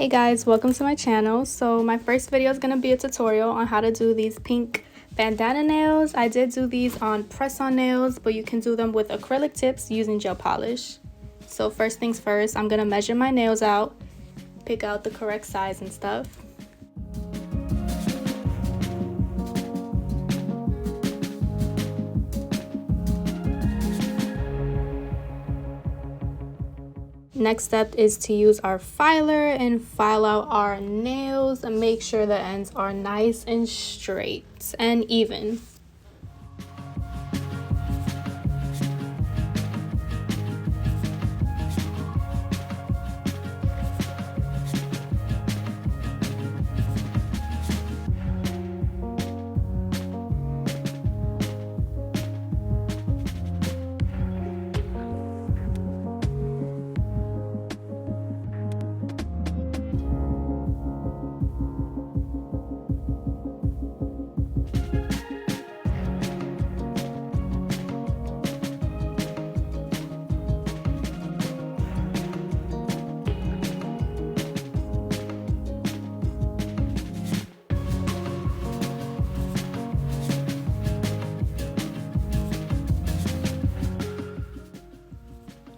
Hey guys, welcome to my channel. So my first video is going to be a tutorial on how to do these pink bandana nails. I did do these on press-on nails, but you can do them with acrylic tips using gel polish. So first things first, I'm going to measure my nails out, pick out the correct size and stuff. Next step is to use our filer and file out our nails and make sure the ends are nice and straight and even.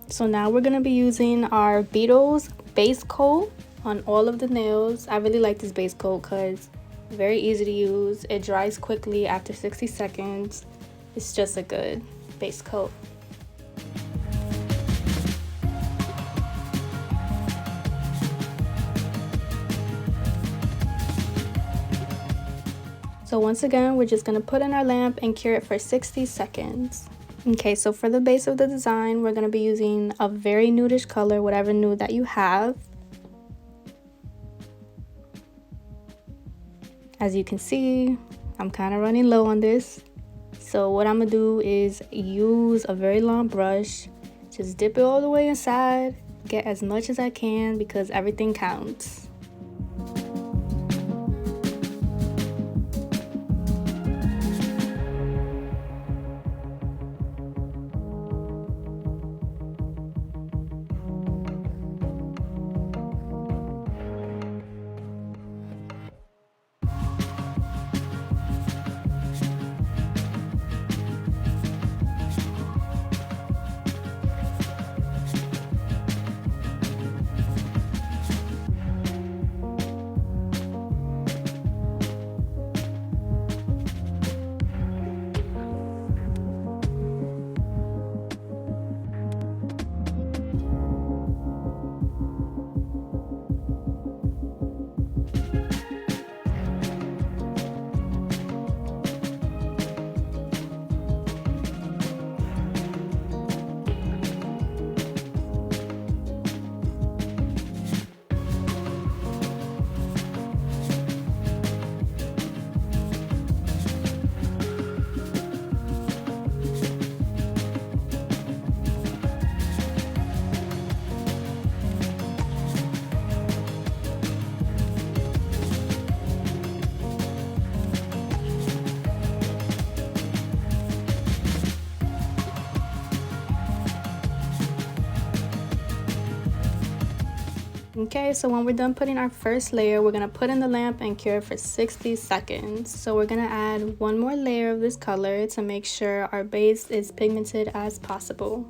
So now we're going to be using our Beetles base coat on all of the nails. I really like this base coat because it's very easy to use. It dries quickly after 60 seconds. It's just a good base coat. So once again, we're just going to put in our lamp and cure it for 60 seconds. Okay, so for the base of the design, we're going to be using a very nudish color, whatever nude that you have. As you can see, I'm kind of running low on this. So what I'm going to do is use a very long brush, just dip it all the way inside, get as much as I can because everything counts. Okay, so when we're done putting our first layer, we're gonna put in the lamp and cure it for 60 seconds. So we're gonna add one more layer of this color to make sure our base is pigmented as possible.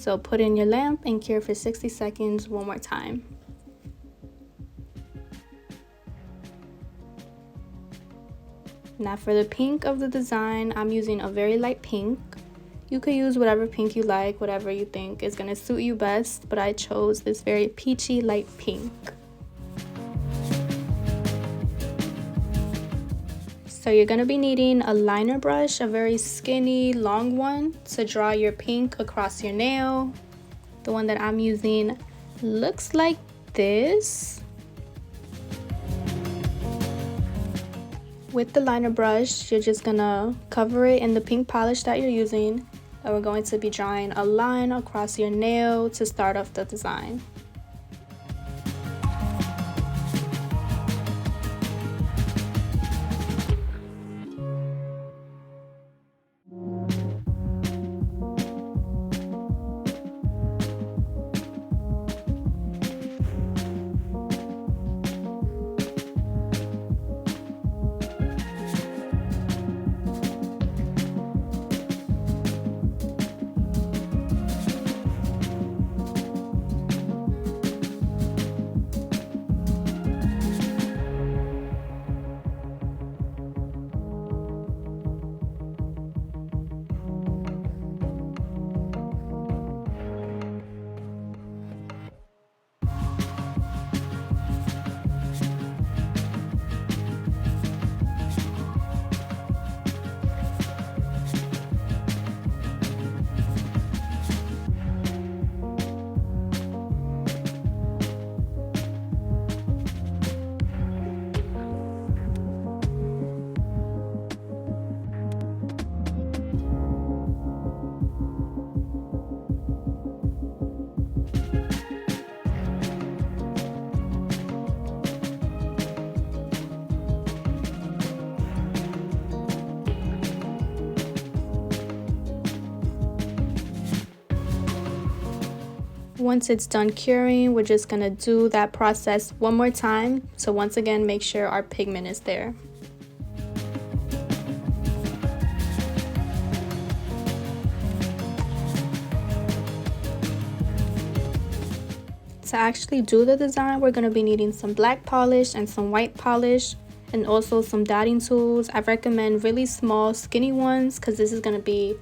So put in your lamp and cure for 60 seconds one more time. Now for the pink of the design, I'm using a very light pink. You could use whatever pink you like, whatever you think is going to suit you best, but I chose this very peachy light pink. So you're going to be needing a liner brush, a very skinny, long one, to draw your pink across your nail. The one that I'm using looks like this. With the liner brush, you're just going to cover it in the pink polish that you're using. And we're going to be drawing a line across your nail to start off the design. Once it's done curing, we're just gonna do that process one more time. So once again, make sure our pigment is there. To actually do the design, we're gonna be needing some black polish and some white polish, and also some dotting tools. I recommend really small, skinny ones, because this is gonna be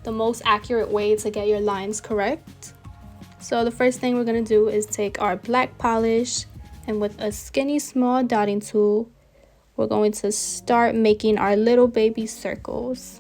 the most accurate way to get your lines correct. So the first thing we're going to do is take our black polish, and with a skinny small dotting tool, we're going to start making our little baby circles.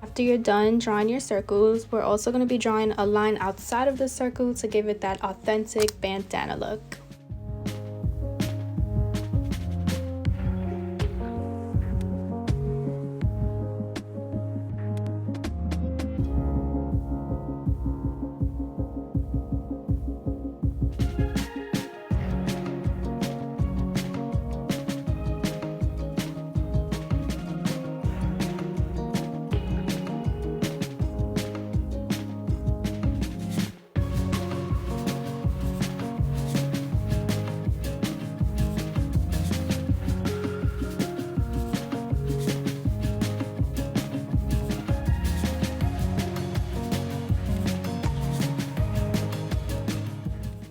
After you're done drawing your circles, we're also going to be drawing a line outside of the circle to give it that authentic bandana look.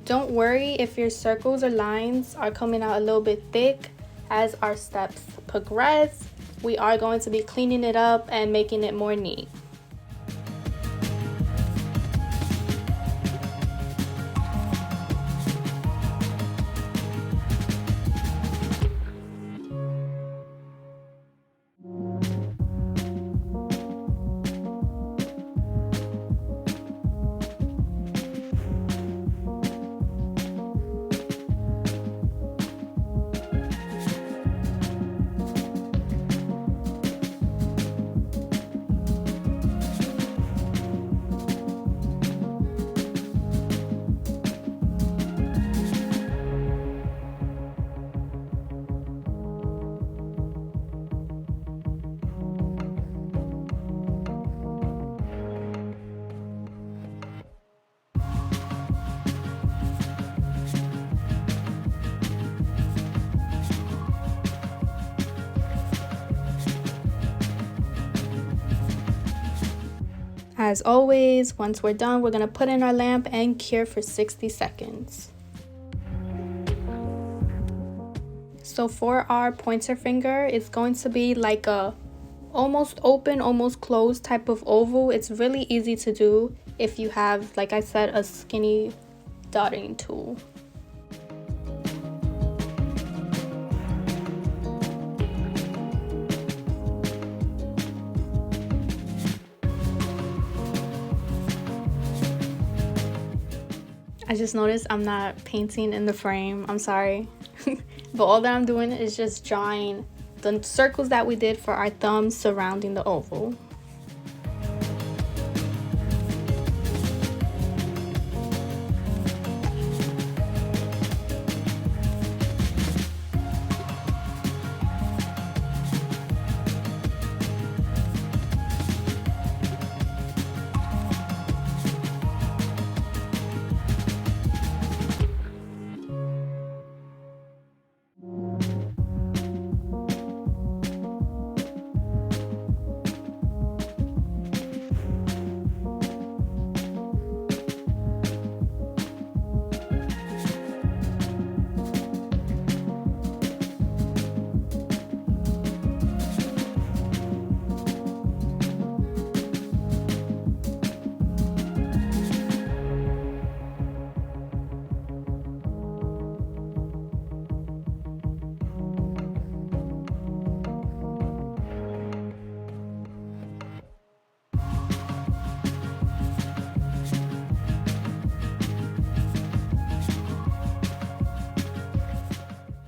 Don't worry if your circles or lines are coming out a little bit thick. As our steps progress, we are going to be cleaning it up and making it more neat. As always, once we're done, we're gonna put in our lamp and cure for 60 seconds. So for our pointer finger, it's going to be like a almost open, almost closed type of oval. It's really easy to do if you have, like I said, a skinny dotting tool. I just noticed I'm not painting in the frame. I'm sorry. But all that I'm doing is just drawing the circles that we did for our thumbs surrounding the oval.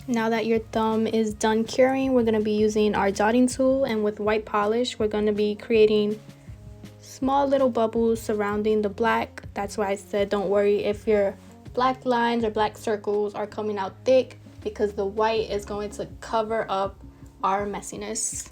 Now that your thumb is done curing, we're going to be using our dotting tool, and with white polish, we're going to be creating small little bubbles surrounding the black. That's why I said don't worry if your black lines or black circles are coming out thick, because the white is going to cover up our messiness.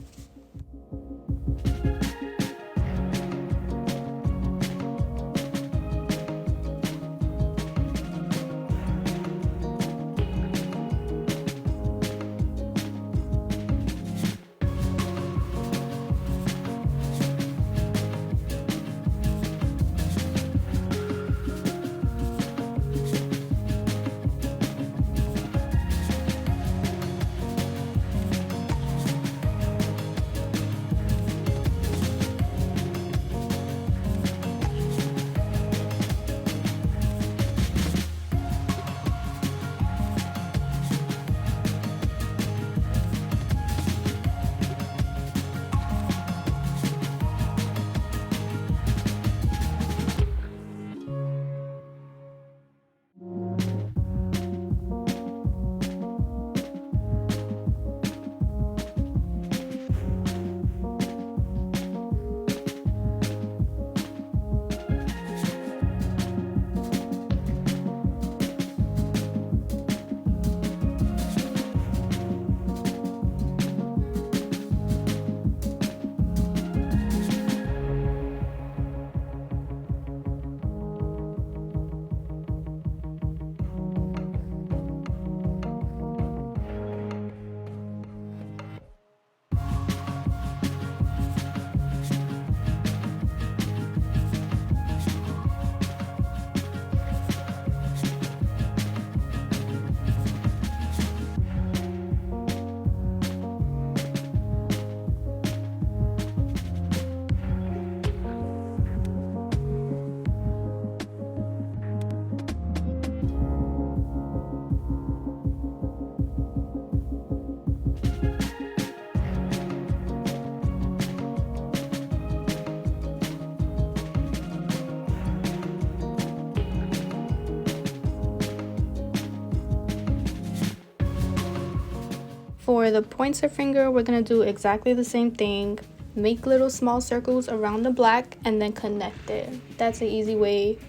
For the pointer finger, we're going to do exactly the same thing. Make little small circles around the black and then connect it. That's an easy way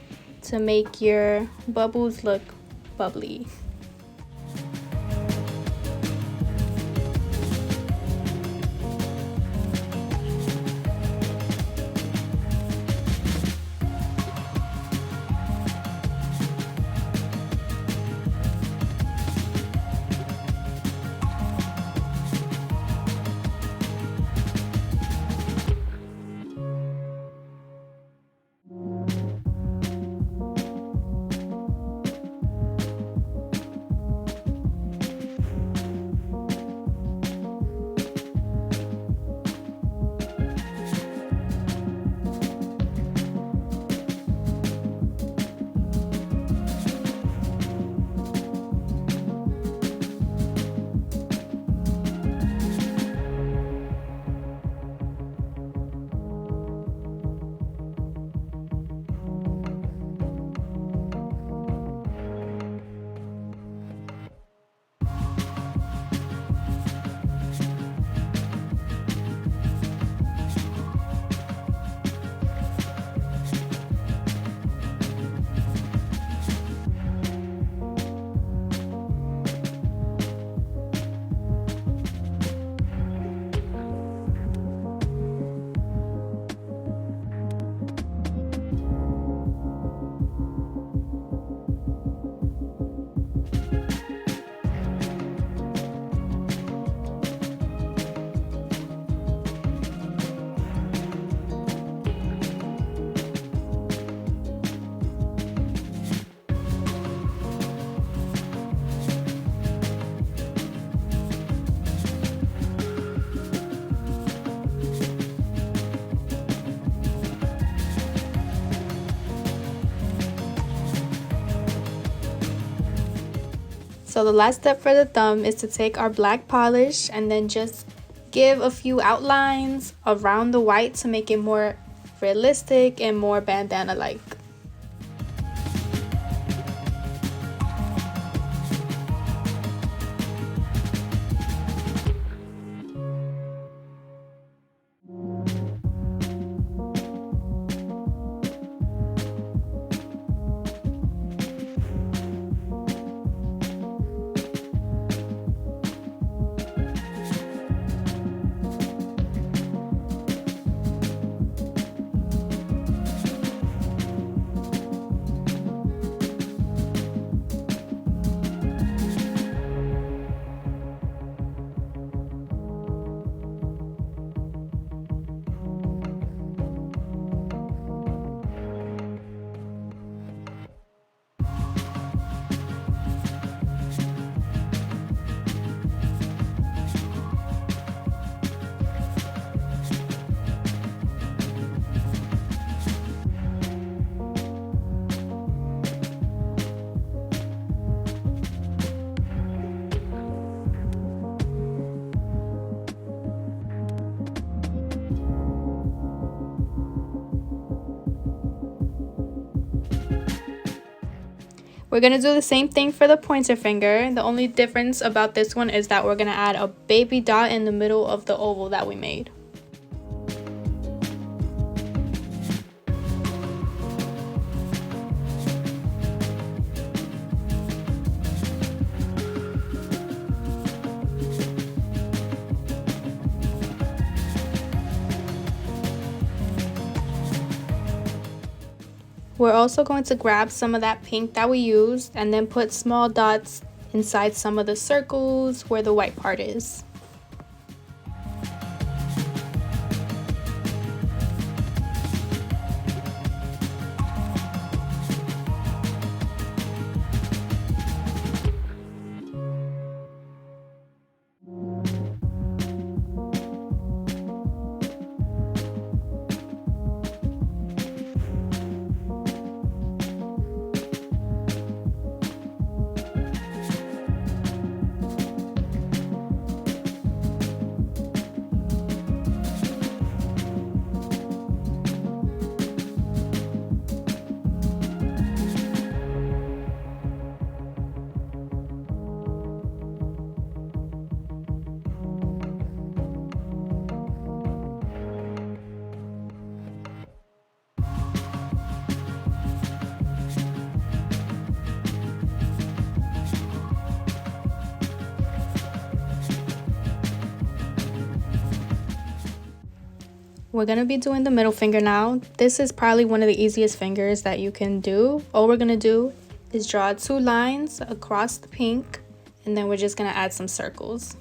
to make your bubbles look bubbly. So the last step for the thumb is to take our black polish and then just give a few outlines around the white to make it more realistic and more bandana-like. We're going to do the same thing for the pointer finger. The only difference about this one is that we're going to add a baby dot in the middle of the oval that we made. We're also going to grab some of that pink that we used and then put small dots inside some of the circles where the white part is. We're going to be doing the middle finger now. This is probably one of the easiest fingers that you can do. All we're going to do is draw 2 lines across the pink, and then we're just going to add some circles.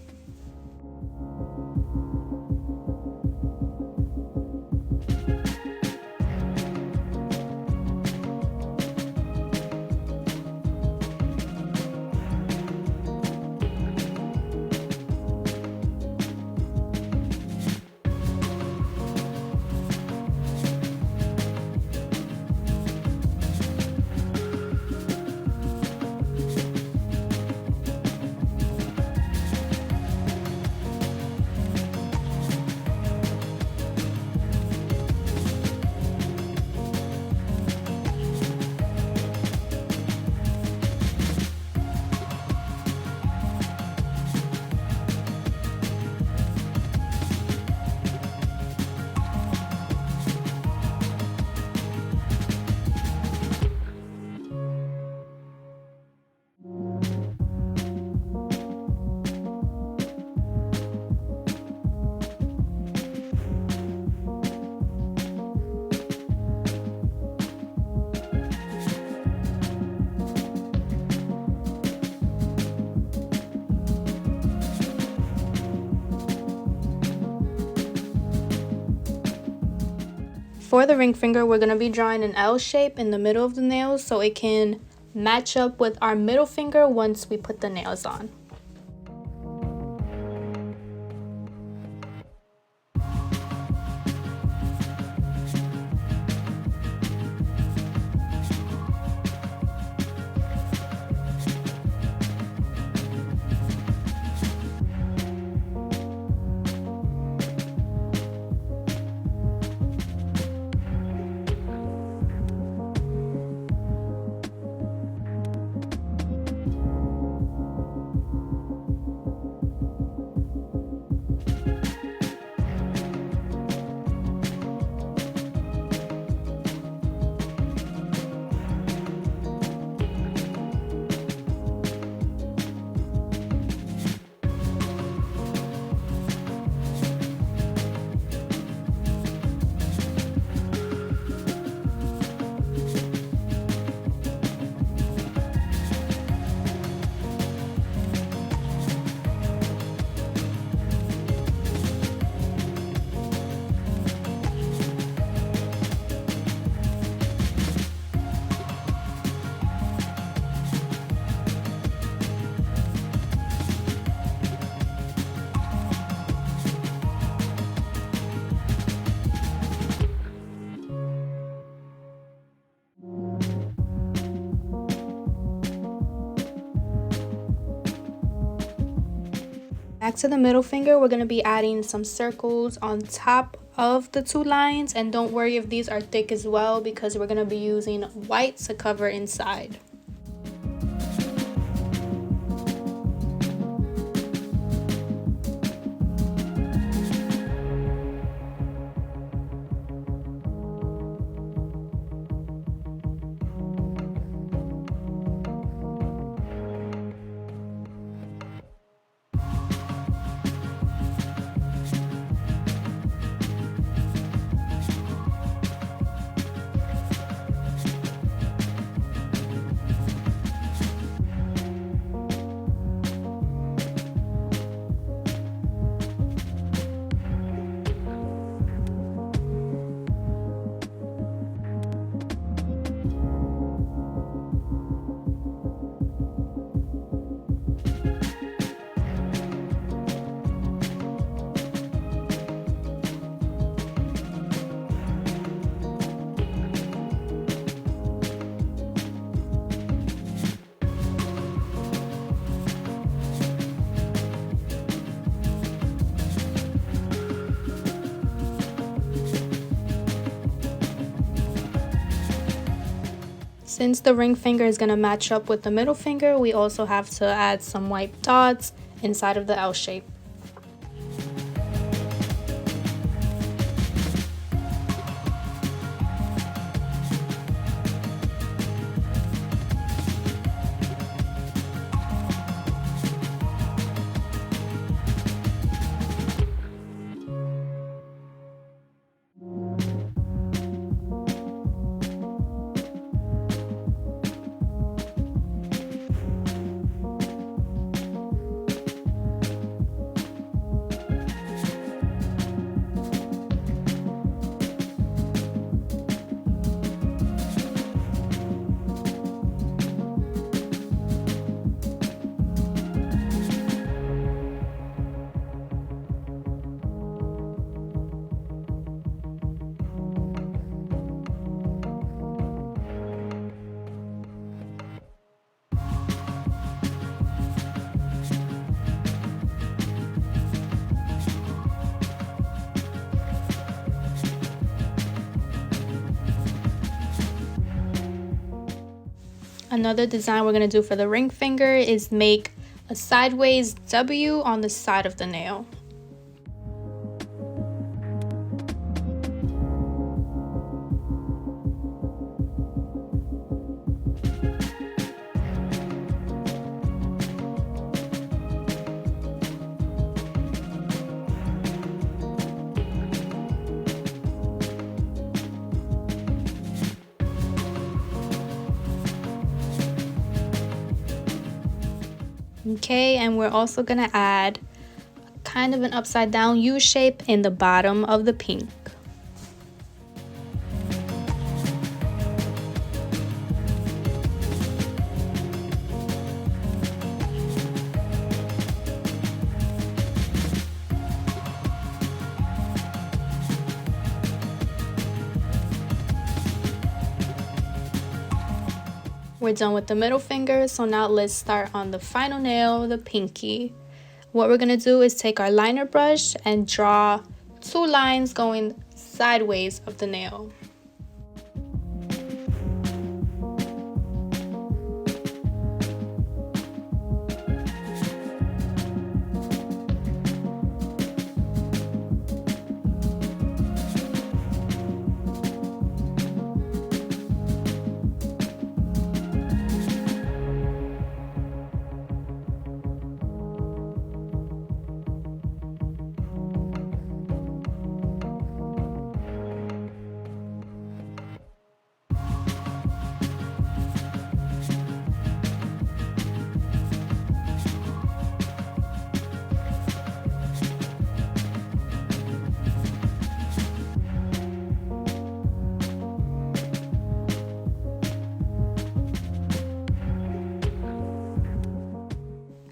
For the ring finger, we're going to be drawing an L shape in the middle of the nails so it can match up with our middle finger once we put the nails on. Back to the middle finger, we're going to be adding some circles on top of the 2 lines, and don't worry if these are thick as well because we're going to be using white to cover inside. Since the ring finger is going to match up with the middle finger, we also have to add some white dots inside of the L shape. Another design we're going to do for the ring finger is make a sideways W on the side of the nail. Okay, and we're also gonna add kind of an upside down U shape in the bottom of the pink. We're done with the middle finger, so now let's start on the final nail, the pinky. What we're gonna do is take our liner brush and draw 2 lines going sideways of the nail.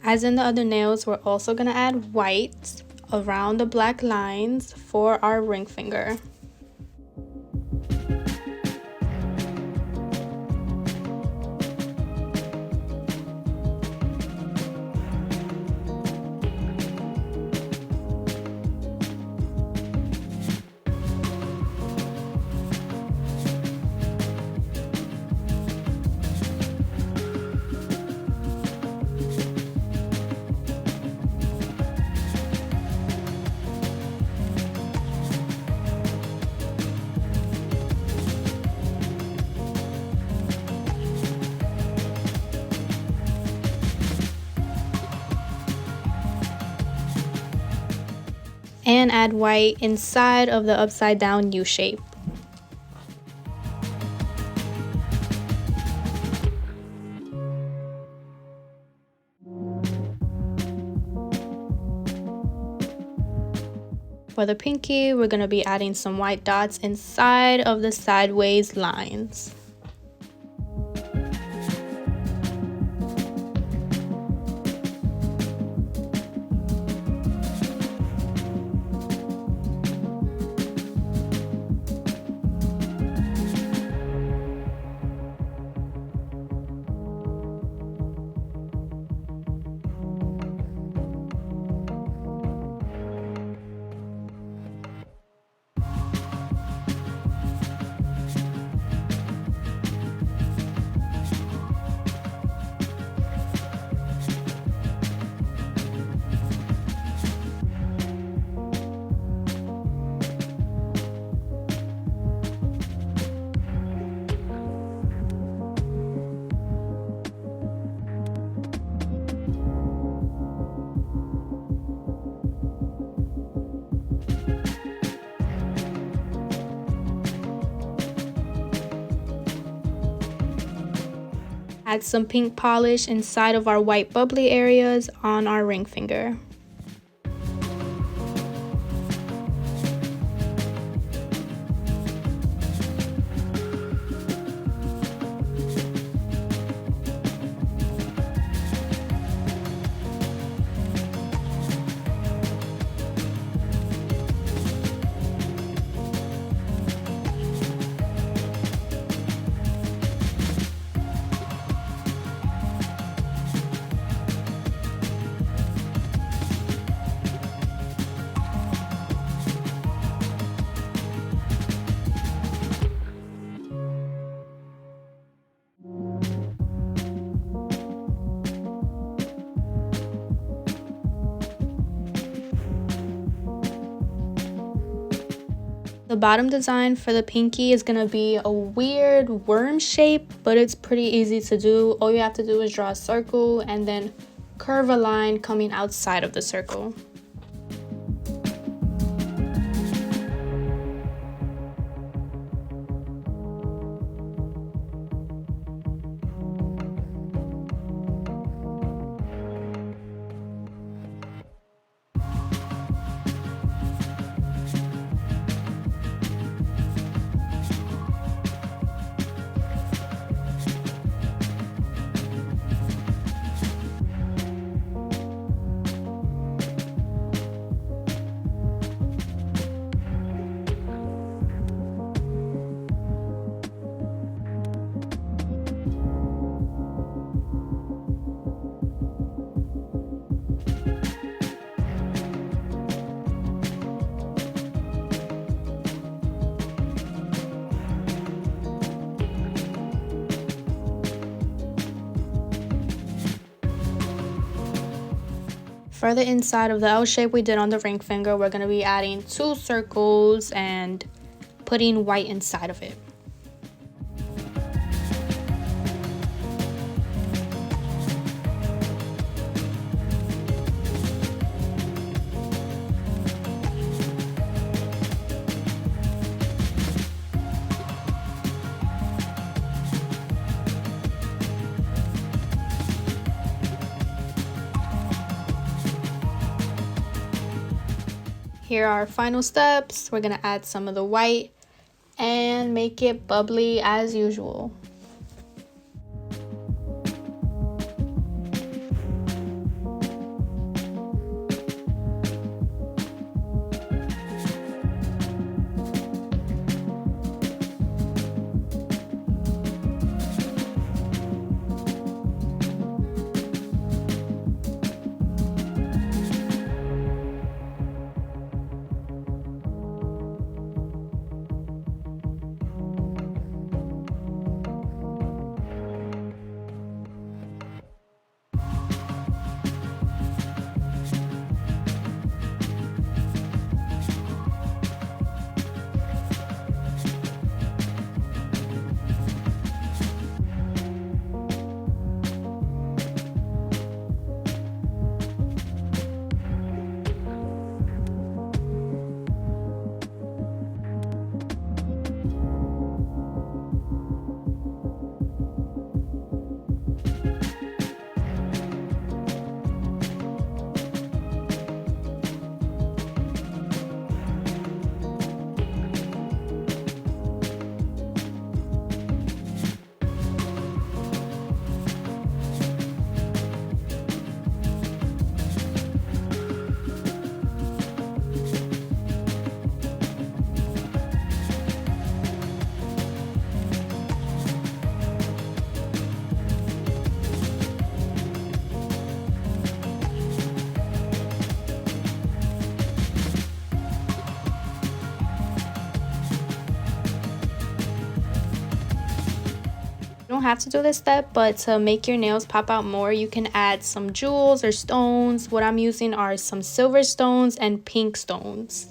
As in the other nails, we're also going to add white around the black lines for our ring finger. and add white inside of the upside down U shape. For the pinky, we're going to be adding some white dots inside of the sideways lines. Add some pink polish inside of our white bubbly areas on our ring finger. The bottom design for the pinky is going to be a weird worm shape, but it's pretty easy to do. All you have to do is draw a circle and then curve a line coming outside of the circle. For the inside of the L shape we did on the ring finger, we're going to be adding 2 circles and putting white inside of it. Here are our final steps. We're going to add some of the white and make it bubbly as usual. You don't have to do this step, but to make your nails pop out more, you can add some jewels or stones. What I'm using are some silver stones and pink stones.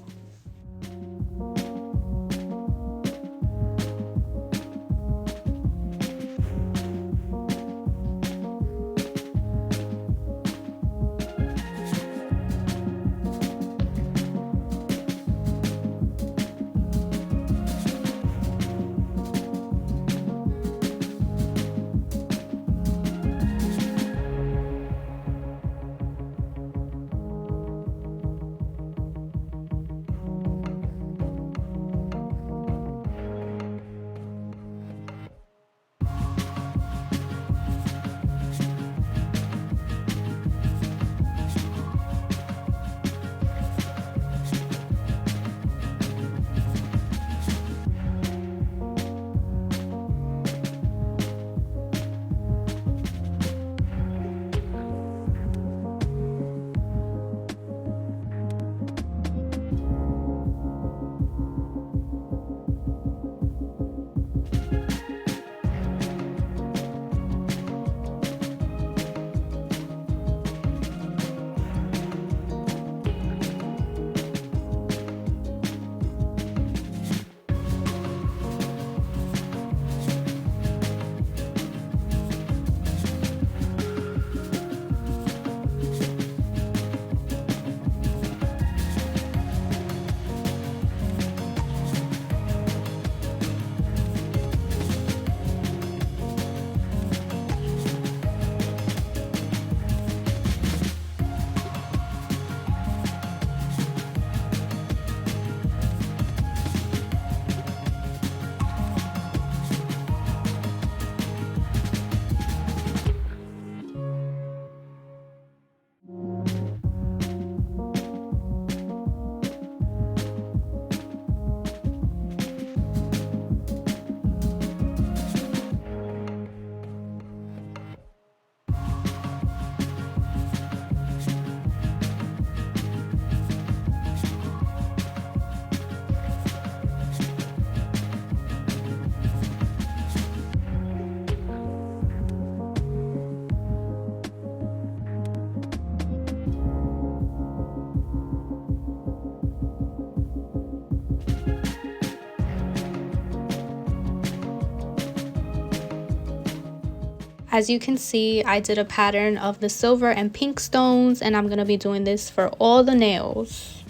As you can see, I did a pattern of the silver and pink stones, and I'm gonna be doing this for all the nails.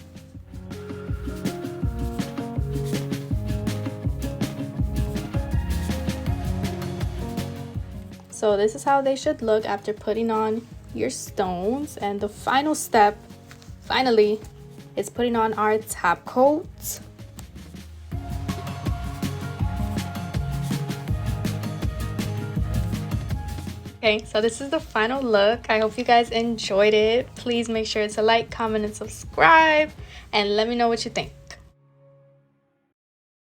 So this is how they should look after putting on your stones. And the final step, finally, is putting on our top coat. Okay, so this is the final look. I hope you guys enjoyed it. Please make sure to like, comment, and subscribe, and let me know what you think.